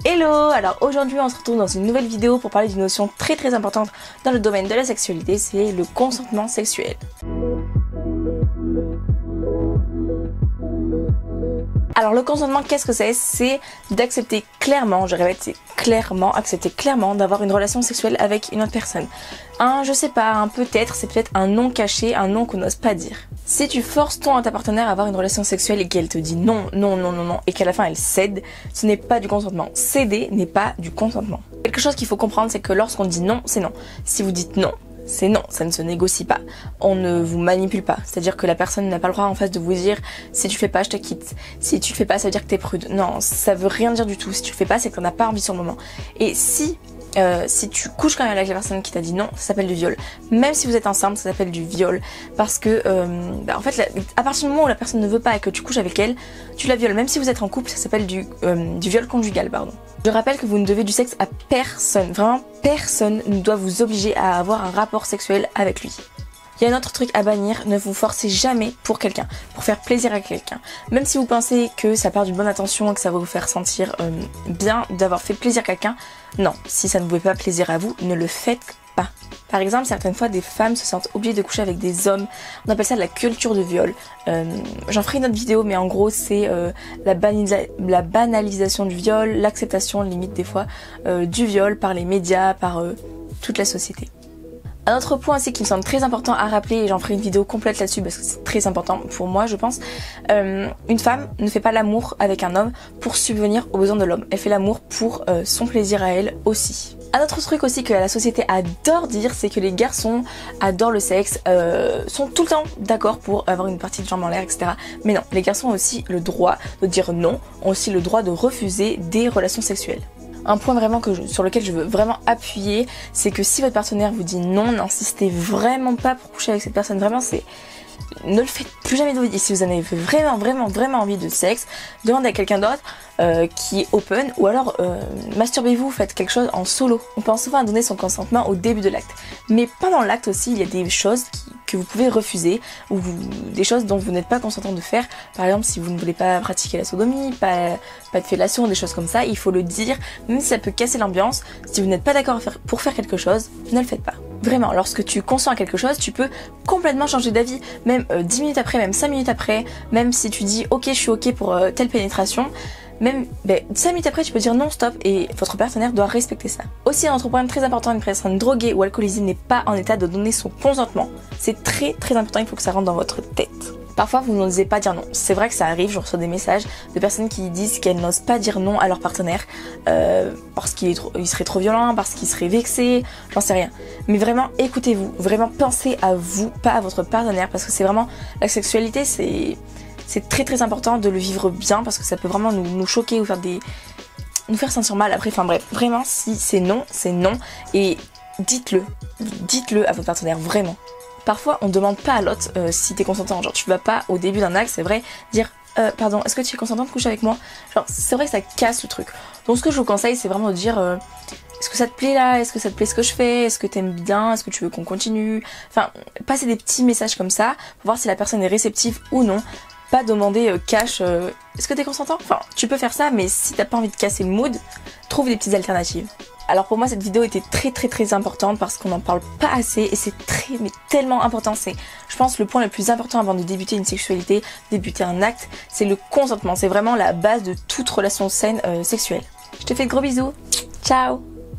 Hello! Alors aujourd'hui on se retrouve dans une nouvelle vidéo pour parler d'une notion très importante dans le domaine de la sexualité, c'est le consentement sexuel. Alors le consentement, qu'est-ce que c'est? C'est d'accepter clairement, je répète, c'est clairement, accepter clairement d'avoir une relation sexuelle avec une autre personne. Je sais pas, c'est peut-être un non caché, un non qu'on n'ose pas dire. Si tu forces ton à ta partenaire à avoir une relation sexuelle et qu'elle te dit non, et qu'à la fin elle cède, ce n'est pas du consentement. Céder n'est pas du consentement. Quelque chose qu'il faut comprendre, c'est que lorsqu'on dit non, c'est non. Si vous dites non, c'est non, ça ne se négocie pas. On ne vous manipule pas. C'est-à-dire que la personne n'a pas le droit en face de vous dire si tu fais pas, je te quitte. Si tu le fais pas, ça veut dire que t'es prude. Non, ça veut rien dire du tout. Si tu le fais pas, c'est que t'en as pas envie sur le moment. Et si tu couches quand même avec la personne qui t'a dit non, ça s'appelle du viol. Même si vous êtes ensemble, ça s'appelle du viol. Parce que, en fait, à partir du moment où la personne ne veut pas et que tu couches avec elle, tu la violes. Même si vous êtes en couple, ça s'appelle du viol conjugal, pardon. Je rappelle que vous ne devez du sexe à personne. Vraiment, personne ne doit vous obliger à avoir un rapport sexuel avec lui. Il y a un autre truc à bannir, ne vous forcez jamais pour quelqu'un, pour faire plaisir à quelqu'un. Même si vous pensez que ça part d'une bonne intention et que ça va vous faire sentir bien d'avoir fait plaisir à quelqu'un, non, si ça ne vous fait pas plaisir à vous, ne le faites pas. Par exemple, certaines fois, des femmes se sentent obligées de coucher avec des hommes. On appelle ça la culture de viol. J'en ferai une autre vidéo, mais en gros, c'est la banalisation du viol, l'acceptation, limite des fois, du viol par les médias, par toute la société. Un autre point aussi qui me semble très important à rappeler, et j'en ferai une vidéo complète là-dessus parce que c'est très important pour moi, je pense. Une femme ne fait pas l'amour avec un homme pour subvenir aux besoins de l'homme. Elle fait l'amour pour son plaisir à elle aussi. Un autre truc aussi que la société adore dire, c'est que les garçons adorent le sexe, sont tout le temps d'accord pour avoir une partie de jambe en l'air, etc. Mais non, les garçons ont aussi le droit de dire non, ont aussi le droit de refuser des relations sexuelles. Un point vraiment sur lequel je veux vraiment appuyer, c'est que si votre partenaire vous dit non, n'insistez vraiment pas pour coucher avec cette personne. Vraiment, ne le faites plus jamais de votre vie. Si vous en avez vraiment envie de sexe, demandez à quelqu'un d'autre qui est open, ou alors masturbez-vous, faites quelque chose en solo. On pense souvent à donner son consentement au début de l'acte, mais pendant l'acte aussi, il y a des choses que vous pouvez refuser, ou des choses dont vous n'êtes pas consentant de faire. Par exemple, si vous ne voulez pas pratiquer la sodomie, pas de fellation, des choses comme ça, il faut le dire, même si ça peut casser l'ambiance. Si vous n'êtes pas d'accord pour faire quelque chose, ne le faites pas. Vraiment, lorsque tu consens à quelque chose, tu peux complètement changer d'avis, même 10 minutes après, même 5 minutes après, même si tu dis ok, je suis ok pour telle pénétration, même 5 minutes après tu peux dire non, stop, et votre partenaire doit respecter ça. Aussi, un autre point très important, une personne droguée ou alcoolisée n'est pas en état de donner son consentement. C'est très important, il faut que ça rentre dans votre tête. Parfois vous n'osez pas dire non, c'est vrai que ça arrive, je reçois des messages de personnes qui disent qu'elles n'osent pas dire non à leur partenaire parce qu'il serait trop violent, parce qu'il serait vexé, j'en sais rien. Mais vraiment écoutez-vous, vraiment pensez à vous, pas à votre partenaire, parce que c'est vraiment, la sexualité c'est très important de le vivre bien, parce que ça peut vraiment nous choquer ou nous faire sentir mal après. Enfin bref, vraiment, si c'est non, et dites-le à votre partenaire, vraiment. Parfois on demande pas à l'autre si t'es consentant, genre tu vas pas au début d'un acte, c'est vrai, dire pardon, est-ce que tu es consentant de coucher avec moi? Genre c'est vrai que ça casse le truc. Donc ce que je vous conseille, c'est vraiment de dire est-ce que ça te plaît là? Est-ce que ça te plaît ce que je fais? Est-ce que t'aimes bien? Est-ce que tu veux qu'on continue? Enfin, passer des petits messages comme ça pour voir si la personne est réceptive ou non. Pas demander cash est-ce que t'es consentant? Enfin, tu peux faire ça, mais si t'as pas envie de casser le mood, trouve des petites alternatives. Alors pour moi, cette vidéo était très importante parce qu'on n'en parle pas assez, et c'est tellement important. C'est, je pense, le point le plus important avant de débuter une sexualité, débuter un acte, c'est le consentement. C'est vraiment la base de toute relation saine sexuelle. Je te fais de gros bisous. Ciao!